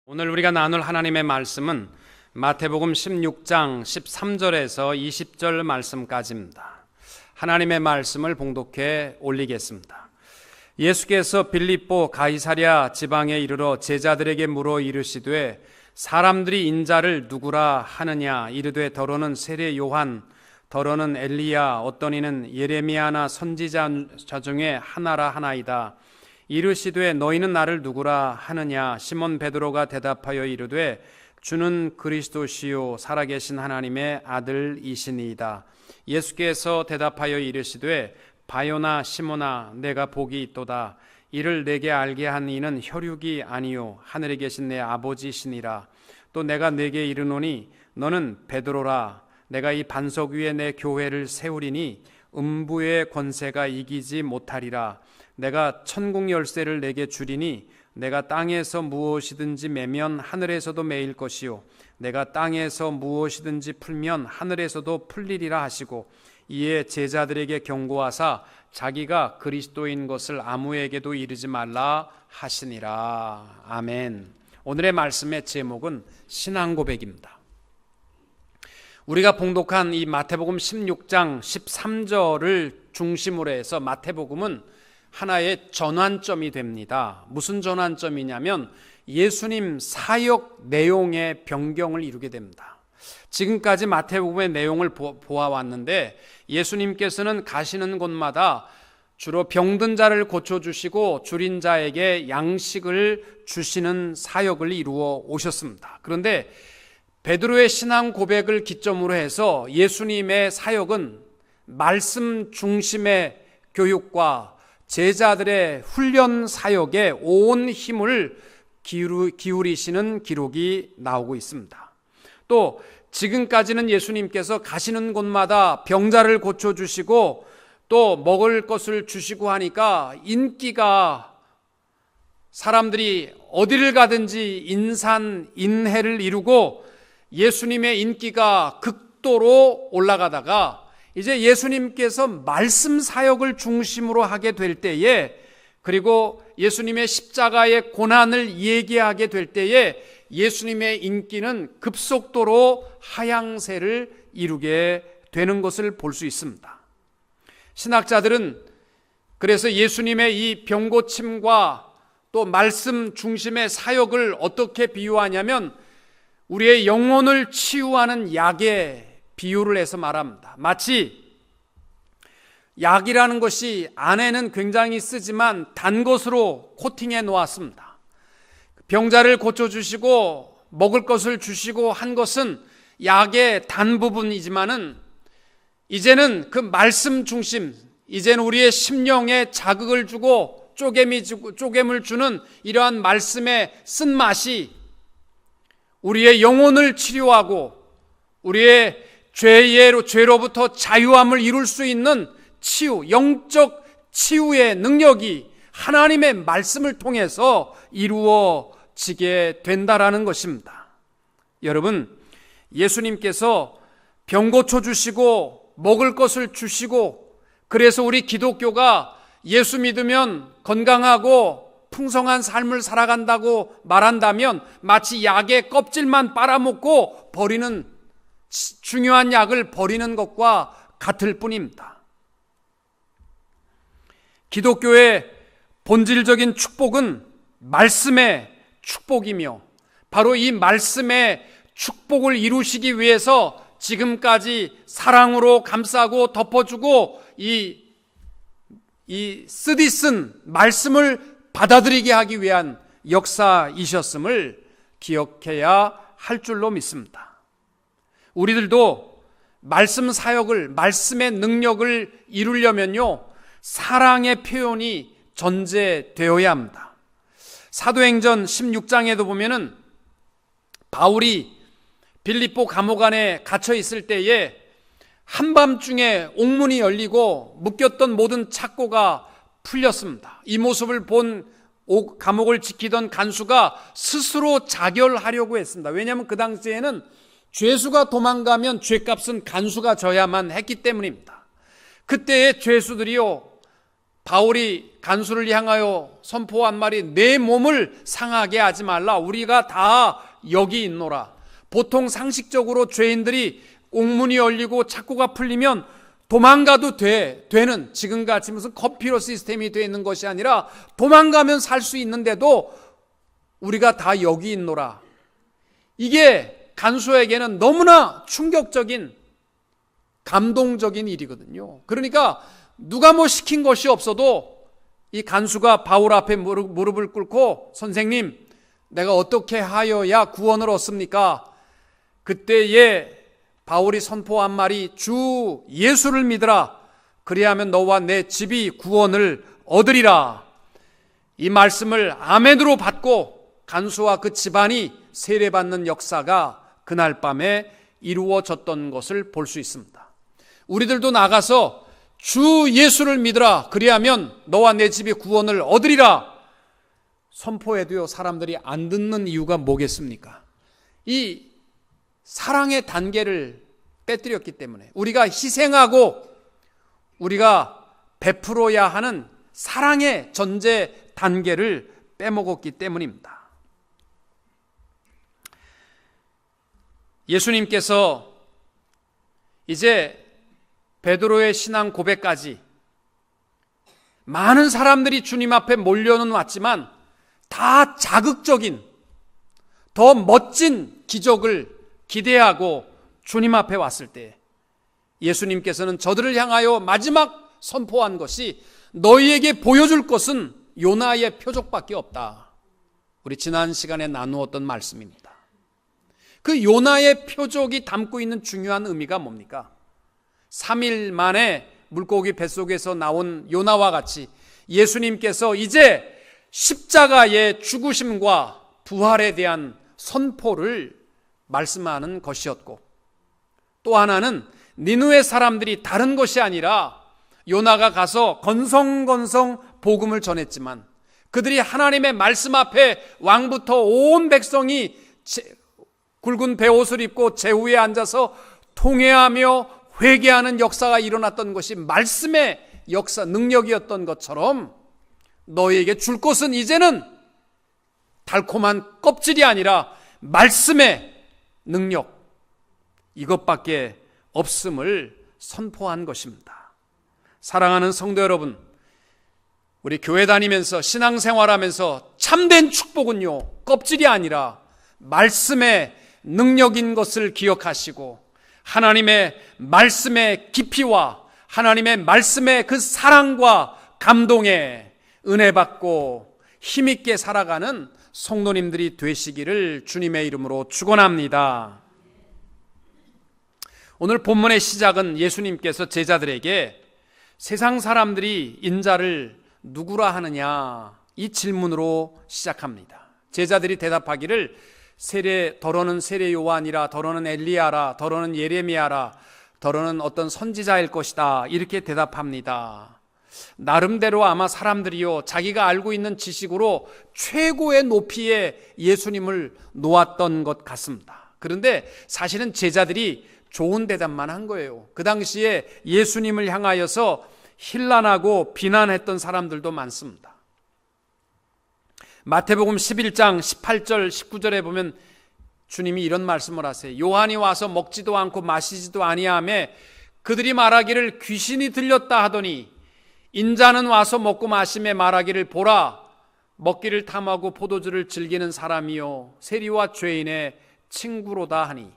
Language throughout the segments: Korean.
오늘 우리가 나눌 하나님의 말씀은 마태복음 16장 13절에서 20절 말씀까지입니다. 하나님의 말씀을 봉독해 올리겠습니다. 예수께서 빌립보 가이사랴 지방에 이르러 제자들에게 물어 이르시되 사람들이 인자를 누구라 하느냐 이르되 더러는 세례 요한 더러는 엘리야 어떤 이는 예레미야나 선지자 중에 하나라 하나이다. 이르시되 너희는 나를 누구라 하느냐 시몬 베드로가 대답하여 이르되 주는 그리스도시요 살아계신 하나님의 아들이시니이다. 예수께서 대답하여 이르시되 바요나 시몬아 내가 복이 있도다. 이를 내게 알게 한 이는 혈육이 아니요 하늘에 계신 내 아버지시니라. 또 내가 내게 이르노니 너는 베드로라. 내가 이 반석 위에 내 교회를 세우리니 음부의 권세가 이기지 못하리라. 내가 천국 열쇠를 내게 주리니 내가 땅에서 무엇이든지 매면 하늘에서도 매일 것이요 내가 땅에서 무엇이든지 풀면 하늘에서도 풀리리라 하시고 이에 제자들에게 경고하사 자기가 그리스도인 것을 아무에게도 이르지 말라 하시니라. 아멘. 오늘의 말씀의 제목은 신앙 고백입니다. 우리가 봉독한 이 마태복음 16장 13절을 중심으로 해서 마태복음은 하나의 전환점이 됩니다. 무슨 전환점이냐면 예수님 사역 내용의 변경을 이루게 됩니다. 지금까지 마태복음의 내용을 보아왔는데 예수님께서는 가시는 곳마다 주로 병든 자를 고쳐주시고 줄인 자에게 양식을 주시는 사역을 이루어 오셨습니다. 그런데 베드로의 신앙 고백을 기점으로 해서 예수님의 사역은 말씀 중심의 교육과 제자들의 훈련 사역에 온 힘을 기울이시는 기록이 나오고 있습니다. 또 지금까지는 예수님께서 가시는 곳마다 병자를 고쳐주시고 또 먹을 것을 주시고 하니까 인기가 사람들이 어디를 가든지 인산인해를 이루고 예수님의 인기가 극도로 올라가다가 이제 예수님께서 말씀 사역을 중심으로 하게 될 때에 그리고 예수님의 십자가의 고난을 얘기하게 될 때에 예수님의 인기는 급속도로 하향세를 이루게 되는 것을 볼 수 있습니다. 신학자들은 그래서 예수님의 이 병고침과 또 말씀 중심의 사역을 어떻게 비유하냐면 우리의 영혼을 치유하는 약의 비유를 해서 말합니다. 마치 약이라는 것이 안에는 굉장히 쓰지만 단 것으로 코팅해 놓았습니다. 병자를 고쳐주시고 먹을 것을 주시고 한 것은 약의 단 부분이지만은 이제는 그 말씀 중심, 이제는 우리의 심령에 자극을 주고 쪼갰을 주는 이러한 말씀의 쓴맛이 우리의 영혼을 치료하고 우리의 죄로부터 자유함을 이룰 수 있는 치유, 영적 치유의 능력이 하나님의 말씀을 통해서 이루어지게 된다라는 것입니다. 여러분, 예수님께서 병 고쳐주시고 먹을 것을 주시고 그래서 우리 기독교가 예수 믿으면 건강하고 풍성한 삶을 살아간다고 말한다면 마치 약의 껍질만 빨아먹고 버리는 중요한 약을 버리는 것과 같을 뿐입니다. 기독교의 본질적인 축복은 말씀의 축복이며 바로 이 말씀의 축복을 이루시기 위해서 지금까지 사랑으로 감싸고 덮어주고 이 쓰디쓴 말씀을 받아들이게 하기 위한 역사이셨음을 기억해야 할 줄로 믿습니다. 우리들도 말씀 사역을, 말씀의 능력을 이루려면요, 사랑의 표현이 전제되어야 합니다. 사도행전 16장에도 보면은 바울이 빌립보 감옥 안에 갇혀 있을 때에 한밤중에 옥문이 열리고 묶였던 모든 착고가 풀렸습니다. 이 모습을 본 감옥을 지키던 간수가 스스로 자결하려고 했습니다. 왜냐하면 그 당시에는 죄수가 도망가면 죄값은 간수가 져야만 했기 때문입니다. 그때의 죄수들이요 바울이 간수를 향하여 선포한 말이 내 몸을 상하게 하지 말라. 우리가 다 여기 있노라. 보통 상식적으로 죄인들이 옥문이 열리고 착고가 풀리면 도망가도 되는, 지금같이 무슨 커피로 시스템이 되어 있는 것이 아니라 도망가면 살 수 있는데도 우리가 다 여기 있노라. 이게 간수에게는 너무나 충격적인, 감동적인 일이거든요. 그러니까 누가 뭐 시킨 것이 없어도 이 간수가 바울 앞에 무릎을 꿇고 선생님, 내가 어떻게 하여야 구원을 얻습니까? 그때에 바울이 선포한 말이 주 예수를 믿으라. 그리하면 너와 내 집이 구원을 얻으리라. 이 말씀을 아멘으로 받고 간수와 그 집안이 세례받는 역사가 그날 밤에 이루어졌던 것을 볼 수 있습니다. 우리들도 나가서 주 예수를 믿으라. 그리하면 너와 내 집이 구원을 얻으리라. 선포해도요, 사람들이 안 듣는 이유가 뭐겠습니까? 이 사랑의 단계를 빼뜨렸기 때문에, 우리가 희생하고 우리가 베풀어야 하는 사랑의 전제 단계를 빼먹었기 때문입니다. 예수님께서 이제 베드로의 신앙 고백까지 많은 사람들이 주님 앞에 몰려는 왔지만 다 자극적인, 더 멋진 기적을 기대하고 주님 앞에 왔을 때 예수님께서는 저들을 향하여 마지막 선포한 것이 너희에게 보여줄 것은 요나의 표적밖에 없다. 우리 지난 시간에 나누었던 말씀입니다. 그 요나의 표적이 담고 있는 중요한 의미가 뭡니까? 3일 만에 물고기 뱃속에서 나온 요나와 같이 예수님께서 이제 십자가의 죽으심과 부활에 대한 선포를 말씀하는 것이었고, 또 하나는 니느웨 사람들이 다른 것이 아니라 요나가 가서 건성건성 복음을 전했지만 그들이 하나님의 말씀 앞에 왕부터 온 백성이 굵은 베옷을 입고 제후에 앉아서 통회하며 회개하는 역사가 일어났던 것이 말씀의 역사, 능력이었던 것처럼 너희에게 줄 것은 이제는 달콤한 껍질이 아니라 말씀의 능력, 이것밖에 없음을 선포한 것입니다. 사랑하는 성도 여러분, 우리 교회 다니면서 신앙생활하면서 참된 축복은요, 껍질이 아니라 말씀의 능력인 것을 기억하시고 하나님의 말씀의 깊이와 하나님의 말씀의 그 사랑과 감동에 은혜 받고 힘있게 살아가는 성도님들이 되시기를 주님의 이름으로 축원합니다. 오늘 본문의 시작은 예수님께서 제자들에게 세상 사람들이 인자를 누구라 하느냐, 이 질문으로 시작합니다. 제자들이 대답하기를 더러는 세례 요한이라, 더러는 엘리야라, 더러는 예레미야라, 더러는 어떤 선지자일 것이다, 이렇게 대답합니다. 나름대로 아마 사람들이요, 자기가 알고 있는 지식으로 최고의 높이에 예수님을 놓았던 것 같습니다. 그런데 사실은 제자들이 좋은 대답만 한 거예요. 그 당시에 예수님을 향하여서 힐난하고 비난했던 사람들도 많습니다. 마태복음 11장 18절 19절에 보면 주님이 이런 말씀을 하세요. 요한이 와서 먹지도 않고 마시지도 아니하며 그들이 말하기를 귀신이 들렸다 하더니 인자는 와서 먹고 마시며 말하기를 보라, 먹기를 탐하고 포도주를 즐기는 사람이요 세리와 죄인의 친구로다 하니.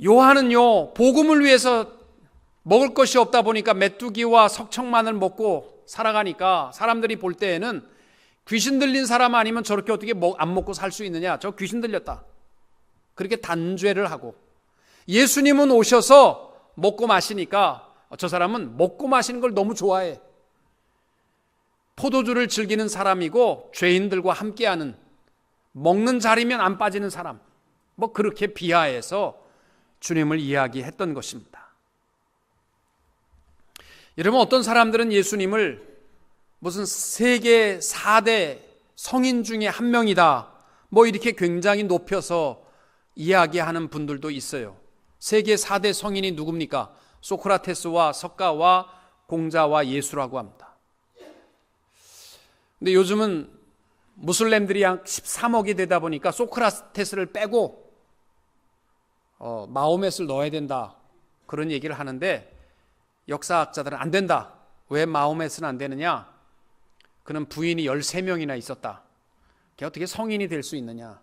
요한은요, 복음을 위해서 먹을 것이 없다 보니까 메뚜기와 석청만을 먹고 살아가니까 사람들이 볼 때에는 귀신 들린 사람 아니면 저렇게 어떻게 안 먹고 살 수 있느냐, 저 귀신 들렸다, 그렇게 단죄를 하고, 예수님은 오셔서 먹고 마시니까 저 사람은 먹고 마시는 걸 너무 좋아해. 포도주를 즐기는 사람이고 죄인들과 함께하는, 먹는 자리면 안 빠지는 사람, 뭐 그렇게 비하해서 주님을 이야기했던 것입니다. 여러분, 어떤 사람들은 예수님을 무슨 세계 4대 성인 중에 한 명이다, 뭐 이렇게 굉장히 높여서 이야기하는 분들도 있어요. 세계 4대 성인이 누굽니까? 소크라테스와 석가와 공자와 예수라고 합니다. 근데 요즘은 무슬림들이 약 13억이 되다 보니까 소크라테스를 빼고 마호멧을 넣어야 된다, 그런 얘기를 하는데 역사학자들은 안 된다. 왜 마호멧은 안 되느냐? 그는 부인이 13명이나 있었다. 걔 어떻게 성인이 될 수 있느냐?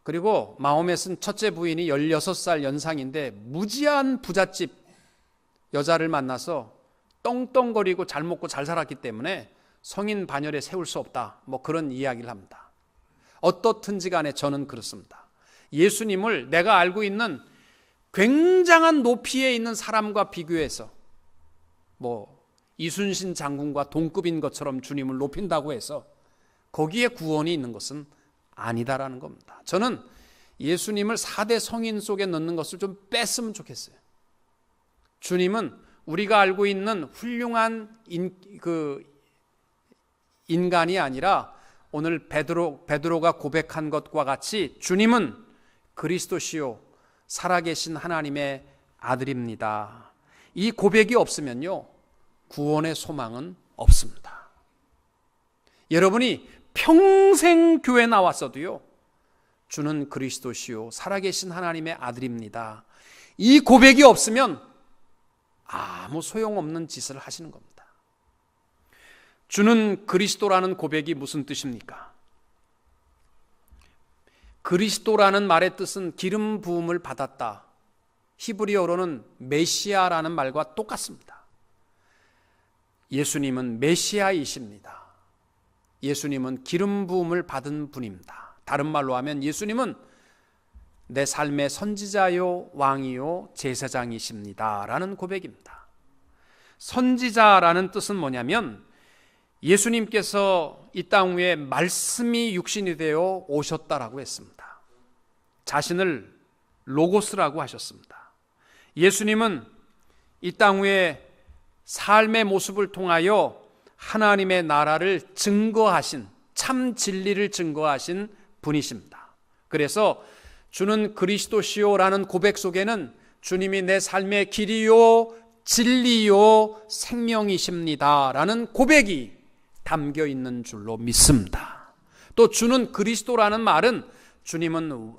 그리고 마호멧은 첫째 부인이 16살 연상인데 무지한 부잣집 여자를 만나서 떵떵거리고 잘 먹고 잘 살았기 때문에 성인 반열에 세울 수 없다, 뭐 그런 이야기를 합니다. 어떻든지 간에 저는 그렇습니다. 예수님을 내가 알고 있는 굉장한 높이에 있는 사람과 비교해서 뭐 이순신 장군과 동급인 것처럼 주님을 높인다고 해서 거기에 구원이 있는 것은 아니다라는 겁니다. 저는 예수님을 4대 성인 속에 넣는 것을 좀 뺐으면 좋겠어요. 주님은 우리가 알고 있는 훌륭한 인간이 아니라 오늘 베드로가 고백한 것과 같이 주님은 그리스도시요 살아계신 하나님의 아들입니다. 이 고백이 없으면요, 구원의 소망은 없습니다. 여러분이 평생 교회 나왔어도요, 주는 그리스도시요 살아계신 하나님의 아들입니다, 이 고백이 없으면 아무 소용없는 짓을 하시는 겁니다. 주는 그리스도라는 고백이 무슨 뜻입니까? 그리스도라는 말의 뜻은 기름 부음을 받았다, 히브리어로는 메시아라는 말과 똑같습니다. 예수님은 메시아이십니다. 예수님은 기름 부음을 받은 분입니다. 다른 말로 하면 예수님은 내 삶의 선지자요 왕이요 제사장이십니다 라는 고백입니다. 선지자라는 뜻은 뭐냐면 예수님께서 이 땅 위에 말씀이 육신이 되어 오셨다라고 했습니다. 자신을 로고스라고 하셨습니다. 예수님은 이 땅 위에 삶의 모습을 통하여 하나님의 나라를 증거하신, 참 진리를 증거하신 분이십니다. 그래서 주는 그리스도시요라는 고백 속에는 주님이 내 삶의 길이요 진리요 생명이십니다 라는 고백이 담겨 있는 줄로 믿습니다. 또 주는 그리스도라는 말은 주님은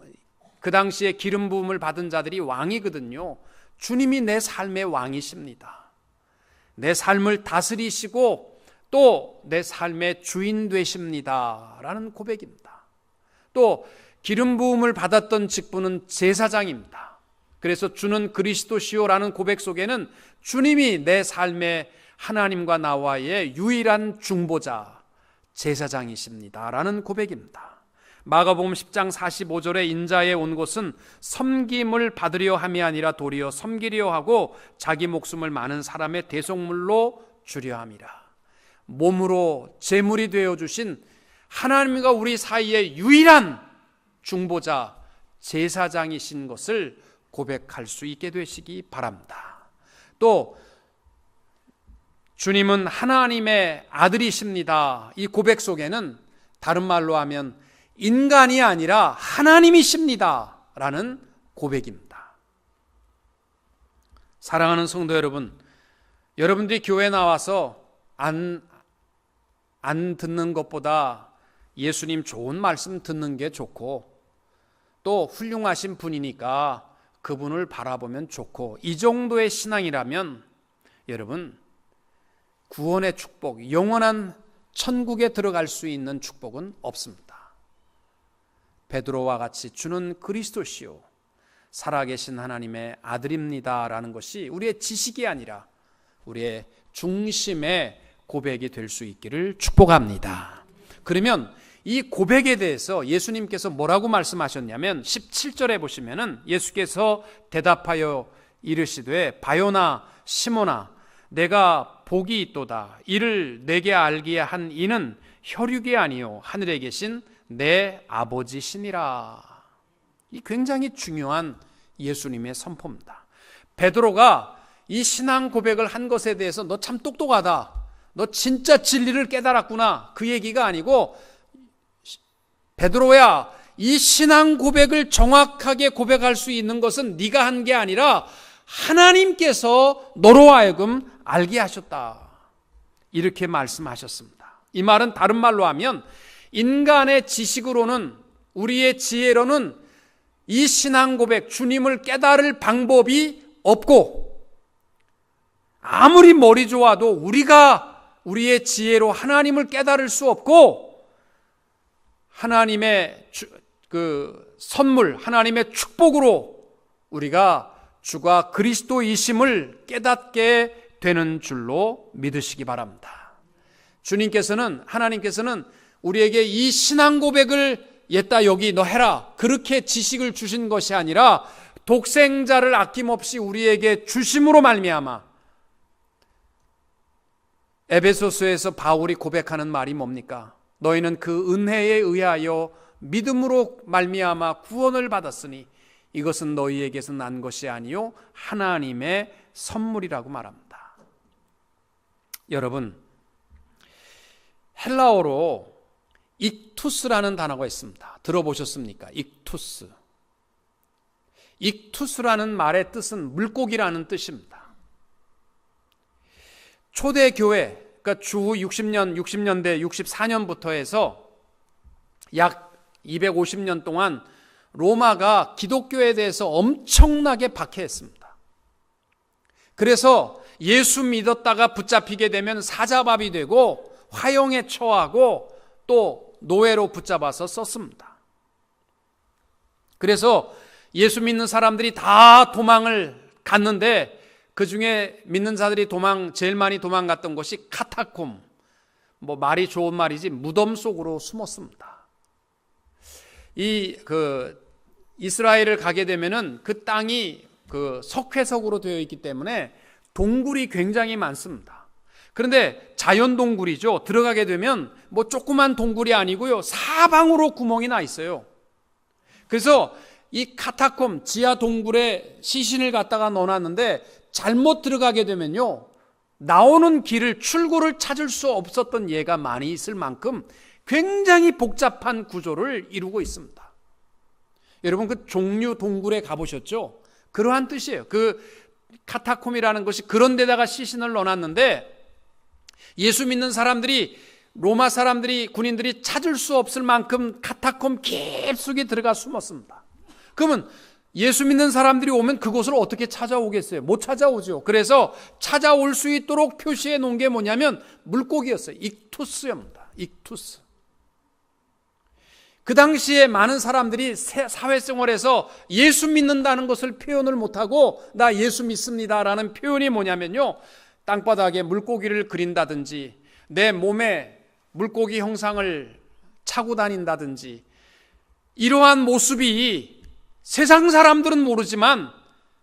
그 당시에 기름 부음을 받은 자들이 왕이거든요. 주님이 내 삶의 왕이십니다. 내 삶을 다스리시고 또 내 삶의 주인 되십니다 라는 고백입니다. 또 기름 부음을 받았던 직분은 제사장입니다. 그래서 주는 그리스도시요라는 고백 속에는 주님이 내 삶의 하나님과 나와의 유일한 중보자, 제사장이십니다 라는 고백입니다. 마가복음 10장 45절에 인자에 온 것은 섬김을 받으려 함이 아니라 도리어 섬기려 하고 자기 목숨을 많은 사람의 대속물로 주려 함이라. 몸으로 제물이 되어주신 하나님과 우리 사이의 유일한 중보자, 제사장이신 것을 고백할 수 있게 되시기 바랍니다. 또 주님은 하나님의 아들이십니다. 이 고백 속에는 다른 말로 하면 인간이 아니라 하나님이십니다 라는 고백입니다. 사랑하는 성도 여러분, 여러분들이 교회 나와서 안 듣는 것보다 예수님 좋은 말씀 듣는 게 좋고 또 훌륭하신 분이니까 그분을 바라보면 좋고, 이 정도의 신앙이라면 여러분 구원의 축복, 영원한 천국에 들어갈 수 있는 축복은 없습니다. 베드로와 같이 주는 그리스도시요 살아계신 하나님의 아들입니다 라는 것이 우리의 지식이 아니라 우리의 중심의 고백이 될 수 있기를 축복합니다. 그러면 이 고백에 대해서 예수님께서 뭐라고 말씀하셨냐면 17절에 보시면은 예수께서 대답하여 이르시되 바요나 시몬아 내가 복이 있도다. 이를 내게 알게 한 이는 혈육이 아니요 하늘에 계신 내 아버지시니라. 이 굉장히 중요한 예수님의 선포입니다. 베드로가 이 신앙 고백을 한 것에 대해서 너 참 똑똑하다, 너 진짜 진리를 깨달았구나, 그 얘기가 아니고 베드로야, 이 신앙 고백을 정확하게 고백할 수 있는 것은 네가 한 게 아니라 하나님께서 너로 하여금 알게 하셨다. 이렇게 말씀하셨습니다. 이 말은 다른 말로 하면 인간의 지식으로는, 우리의 지혜로는 이 신앙 고백, 주님을 깨달을 방법이 없고, 아무리 머리 좋아도 우리의 지혜로 하나님을 깨달을 수 없고, 하나님의 선물, 하나님의 축복으로 우리가 주가 그리스도이심을 깨닫게 되는 줄로 믿으시기 바랍니다. 하나님께서는 우리에게 이 신앙 고백을 옛다 여기 너 해라, 그렇게 지식을 주신 것이 아니라 독생자를 아낌없이 우리에게 주심으로 말미암아, 에베소서에서 바울이 고백하는 말이 뭡니까? 너희는 그 은혜에 의하여 믿음으로 말미암아 구원을 받았으니 이것은 너희에게서 난 것이 아니요 하나님의 선물이라고 말합니다. 여러분, 헬라어로 익투스라는 단어가 있습니다. 들어보셨습니까? 익투스. 익투스라는 말의 뜻은 물고기라는 뜻입니다. 초대교회, 그러니까 주후 60년대 64년부터 해서 약 250년 동안 로마가 기독교에 대해서 엄청나게 박해했습니다. 그래서 예수 믿었다가 붙잡히게 되면 사자밥이 되고 화형에 처하고 또 노예로 붙잡아서 썼습니다. 그래서 예수 믿는 사람들이 다 도망을 갔는데 그 중에 믿는 자들이 제일 많이 도망갔던 곳이 카타콤, 말이 좋은 말이지 무덤 속으로 숨었습니다. 이스라엘을 가게 되면은 그 땅이 석회석으로 되어 있기 때문에 동굴이 굉장히 많습니다. 그런데 자연 동굴이죠. 들어가게 되면 조그만 동굴이 아니고요, 사방으로 구멍이 나 있어요. 그래서 이 카타콤 지하 동굴에 시신을 갖다가 넣어놨는데 잘못 들어가게 되면요, 나오는 출구를 찾을 수 없었던 예가 많이 있을 만큼 굉장히 복잡한 구조를 이루고 있습니다. 여러분, 그 종류 동굴에 가보셨죠? 그러한 뜻이에요. 그 카타콤이라는 것이 그런 데다가 시신을 넣어놨는데 예수 믿는 사람들이, 로마 사람들이, 군인들이 찾을 수 없을 만큼 카타콤 깊숙이 들어가 숨었습니다. 그러면 예수 믿는 사람들이 오면 그곳을 어떻게 찾아오겠어요? 못 찾아오죠. 그래서 찾아올 수 있도록 표시해 놓은 게 뭐냐면 물고기였어요. 익투스입니다. 익투스. 그 당시에 많은 사람들이 사회생활에서 예수 믿는다는 것을 표현을 못하고 나 예수 믿습니다라는 표현이 뭐냐면요, 땅바닥에 물고기를 그린다든지 내 몸에 물고기 형상을 차고 다닌다든지, 이러한 모습이 세상 사람들은 모르지만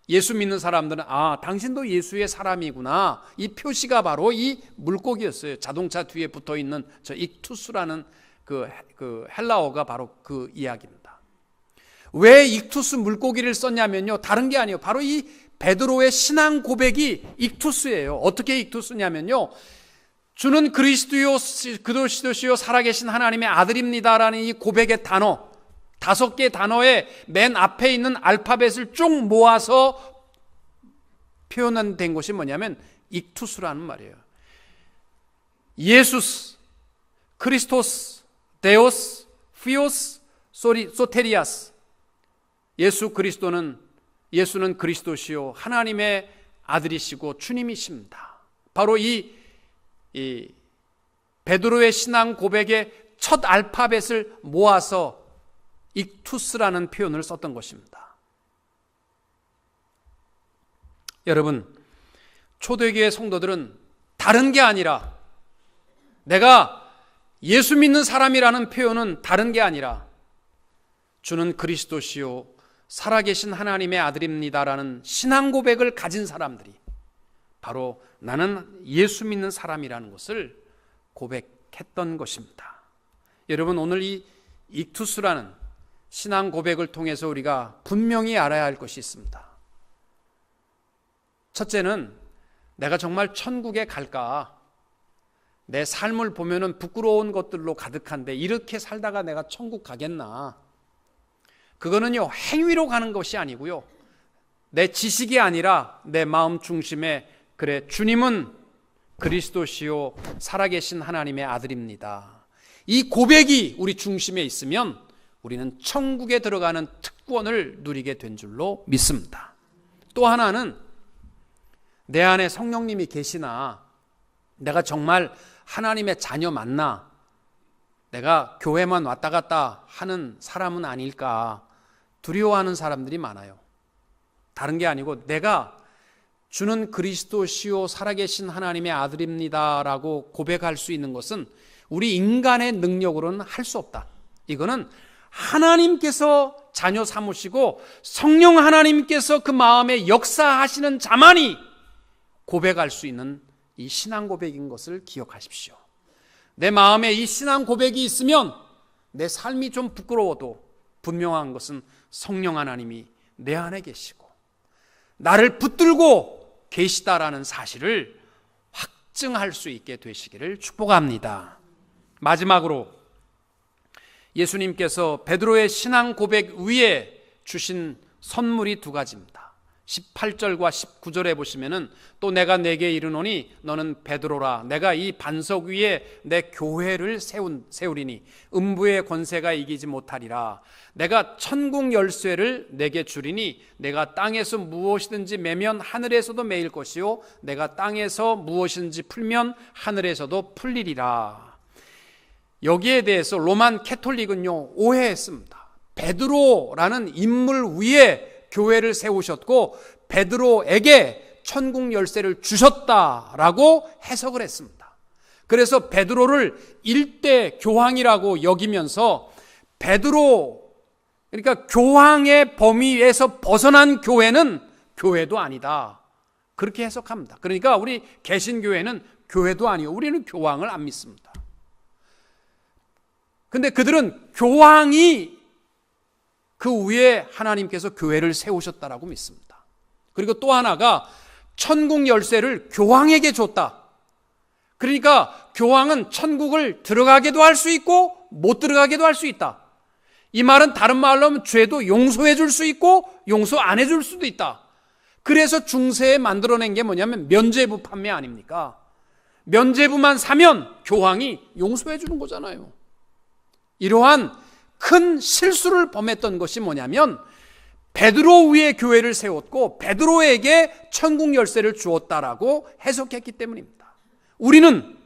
예수 믿는 사람들은 당신도 예수의 사람이구나, 이 표시가 바로 이 물고기였어요. 자동차 뒤에 붙어있는 저 익투스라는 그 헬라어가 바로 그 이야기입니다. 왜 익투스 물고기를 썼냐면요, 다른 게 아니에요. 바로 이 베드로의 신앙 고백이 익투스예요. 어떻게 익투스냐면요, 주는 그리스도시요 살아계신 하나님의 아들입니다라는 이 고백의 단어, 5개 단어의 맨 앞에 있는 알파벳을 쭉 모아서 표현된 것이 뭐냐면 익투스라는 말이에요. 예수스, 크리스토스, 데오스, 피오스, 소테리아스. 예수는 그리스도시요 하나님의 아들이시고 주님이십니다. 바로 이 베드로의 신앙 고백의 첫 알파벳을 모아서 익투스라는 표현을 썼던 것입니다. 여러분, 초대교회 성도들은 다른 게 아니라, 내가 예수 믿는 사람이라는 표현은 다른 게 아니라 주는 그리스도시요 살아계신 하나님의 아들입니다라는 신앙 고백을 가진 사람들이 바로 나는 예수 믿는 사람이라는 것을 고백했던 것입니다. 여러분, 오늘 이 익투스라는 신앙 고백을 통해서 우리가 분명히 알아야 할 것이 있습니다. 첫째는 내가 정말 천국에 갈까? 내 삶을 보면은 부끄러운 것들로 가득한데 이렇게 살다가 내가 천국 가겠나? 그거는요, 행위로 가는 것이 아니고요, 내 지식이 아니라 내 마음 중심에 그래, 주님은 그리스도시요 살아계신 하나님의 아들입니다. 이 고백이 우리 중심에 있으면 우리는 천국에 들어가는 특권을 누리게 된 줄로 믿습니다. 또 하나는 내 안에 성령님이 계시나, 내가 정말 하나님의 자녀 맞나, 내가 교회만 왔다 갔다 하는 사람은 아닐까 두려워하는 사람들이 많아요. 다른 게 아니고 내가 주는 그리스도시요 살아계신 하나님의 아들입니다라고 고백할 수 있는 것은 우리 인간의 능력으로는 할 수 없다. 이거는 하나님께서 자녀 삼으시고 성령 하나님께서 그 마음에 역사하시는 자만이 고백할 수 있는 이 신앙 고백인 것을 기억하십시오. 내 마음에 이 신앙 고백이 있으면 내 삶이 좀 부끄러워도 분명한 것은 성령 하나님이 내 안에 계시고 나를 붙들고 계시다라는 사실을 확증할 수 있게 되시기를 축복합니다. 마지막으로 예수님께서 베드로의 신앙 고백 위에 주신 선물이 두 가지입니다. 18절과 19절에 보시면은 또 내가 네게 이르노니 너는 베드로라, 내가 이 반석 위에 내 교회를 세우리니 음부의 권세가 이기지 못하리라. 내가 천국 열쇠를 내게 주리니 내가 땅에서 무엇이든지 매면 하늘에서도 매일 것이요 내가 땅에서 무엇이든지 풀면 하늘에서도 풀리리라. 여기에 대해서 로만 캐톨릭은요 오해했습니다. 베드로라는 인물 위에 교회를 세우셨고 베드로에게 천국 열쇠를 주셨다라고 해석을 했습니다. 그래서 베드로를 일대 교황이라고 여기면서 베드로, 그러니까 교황의 범위에서 벗어난 교회는 교회도 아니다, 그렇게 해석합니다. 그러니까 우리 개신교회는 교회도 아니고 우리는 교황을 안 믿습니다. 근데 그들은 교황이 그 위에 하나님께서 교회를 세우셨다라고 믿습니다. 그리고 또 하나가 천국 열쇠를 교황에게 줬다. 그러니까 교황은 천국을 들어가게도 할 수 있고 못 들어가게도 할 수 있다. 이 말은 다른 말로 하면 죄도 용서해 줄 수 있고 용서 안 해줄 수도 있다. 그래서 중세에 만들어낸 게 뭐냐면 면죄부 판매 아닙니까? 면죄부만 사면 교황이 용서해 주는 거잖아요. 이러한 큰 실수를 범했던 것이 뭐냐면 베드로 위에 교회를 세웠고 베드로에게 천국 열쇠를 주었다라고 해석했기 때문입니다. 우리는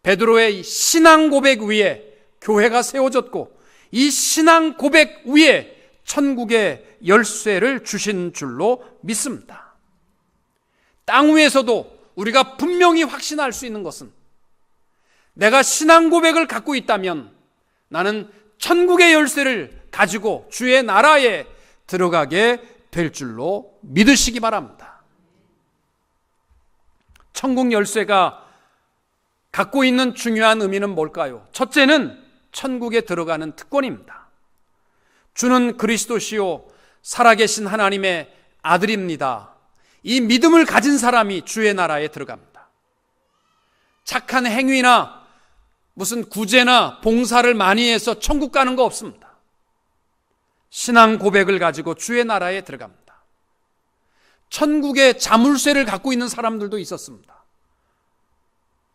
베드로의 신앙 고백 위에 교회가 세워졌고 이 신앙 고백 위에 천국의 열쇠를 주신 줄로 믿습니다. 땅 위에서도 우리가 분명히 확신할 수 있는 것은 내가 신앙 고백을 갖고 있다면 나는 천국의 열쇠를 가지고 주의 나라에 들어가게 될 줄로 믿으시기 바랍니다. 천국 열쇠가 갖고 있는 중요한 의미는 뭘까요? 첫째는 천국에 들어가는 특권입니다. 주는 그리스도시요 살아계신 하나님의 아들입니다. 이 믿음을 가진 사람이 주의 나라에 들어갑니다. 착한 행위나 무슨 구제나 봉사를 많이 해서 천국 가는 거 없습니다. 신앙 고백을 가지고 주의 나라에 들어갑니다. 천국의 자물쇠를 갖고 있는 사람들도 있었습니다.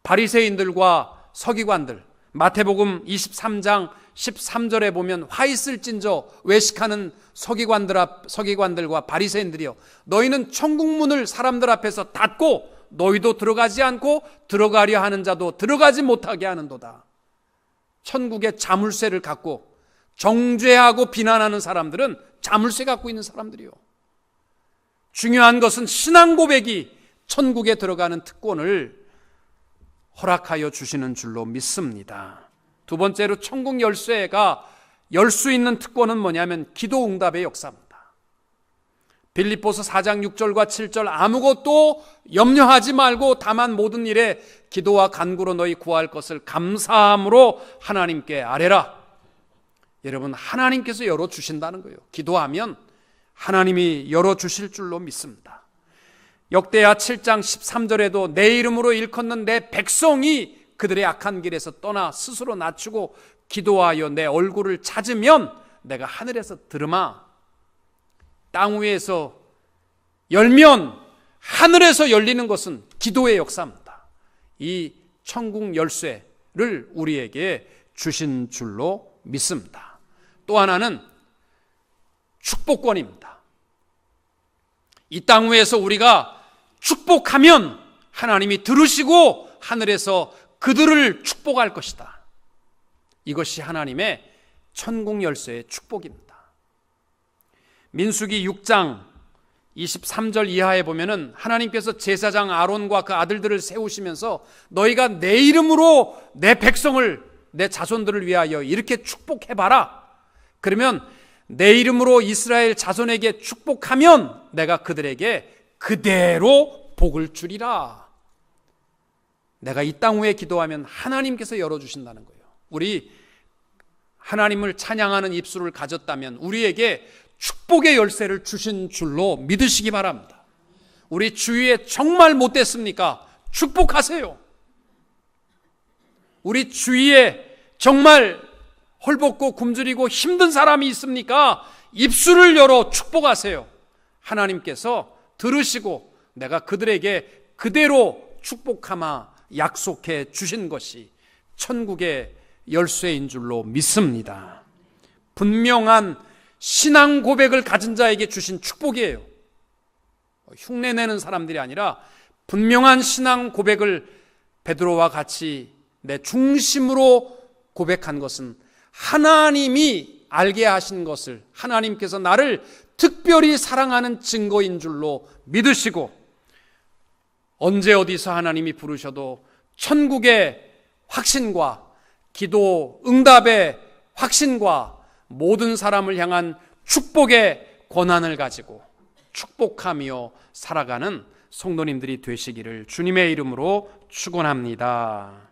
바리새인들과 서기관들, 마태복음 23장 13절에 보면 화 있을진저 외식하는 서기관들과 바리새인들이여, 너희는 천국문을 사람들 앞에서 닫고 너희도 들어가지 않고 들어가려 하는 자도 들어가지 못하게 하는도다. 천국의 자물쇠를 갖고 정죄하고 비난하는 사람들은 자물쇠 갖고 있는 사람들이요. 중요한 것은 신앙 고백이 천국에 들어가는 특권을 허락하여 주시는 줄로 믿습니다. 두 번째로 천국 열쇠가 열 수 있는 특권은 뭐냐면 기도 응답의 역사입니다. 빌립보서 4장 6절과 7절 아무것도 염려하지 말고 다만 모든 일에 기도와 간구로 너희 구할 것을 감사함으로 하나님께 아뢰라. 여러분, 하나님께서 열어주신다는 거예요. 기도하면 하나님이 열어주실 줄로 믿습니다. 역대하 7장 13절에도 내 이름으로 일컫는 내 백성이 그들의 악한 길에서 떠나 스스로 낮추고 기도하여 내 얼굴을 찾으면 내가 하늘에서 들으마, 땅 위에서 열면 하늘에서 열리는 것은 기도의 역사입니다. 이 천국 열쇠를 우리에게 주신 줄로 믿습니다. 또 하나는 축복권입니다. 이 땅 위에서 우리가 축복하면 하나님이 들으시고 하늘에서 그들을 축복할 것이다. 이것이 하나님의 천국 열쇠의 축복입니다. 민수기 6장 23절 이하에 보면은 하나님께서 제사장 아론과 그 아들들을 세우시면서 너희가 내 이름으로 내 백성을, 내 자손들을 위하여 이렇게 축복해봐라. 그러면 내 이름으로 이스라엘 자손에게 축복하면 내가 그들에게 그대로 복을 주리라. 내가 이 땅 위에 기도하면 하나님께서 열어주신다는 거예요. 우리 하나님을 찬양하는 입술을 가졌다면 우리에게 축복의 열쇠를 주신 줄로 믿으시기 바랍니다. 우리 주위에 정말 못됐습니까? 축복하세요. 우리 주위에 정말 헐벗고 굶주리고 힘든 사람이 있습니까? 입술을 열어 축복하세요. 하나님께서 들으시고 내가 그들에게 그대로 축복하마 약속해 주신 것이 천국의 열쇠인 줄로 믿습니다. 분명한 신앙 고백을 가진 자에게 주신 축복이에요. 흉내내는 사람들이 아니라 분명한 신앙 고백을 베드로와 같이 내 중심으로 고백한 것은 하나님이 알게 하신 것을, 하나님께서 나를 특별히 사랑하는 증거인 줄로 믿으시고 언제 어디서 하나님이 부르셔도 천국의 확신과 기도 응답의 확신과 모든 사람을 향한 축복의 권한을 가지고 축복하며 살아가는 성도님들이 되시기를 주님의 이름으로 축원합니다.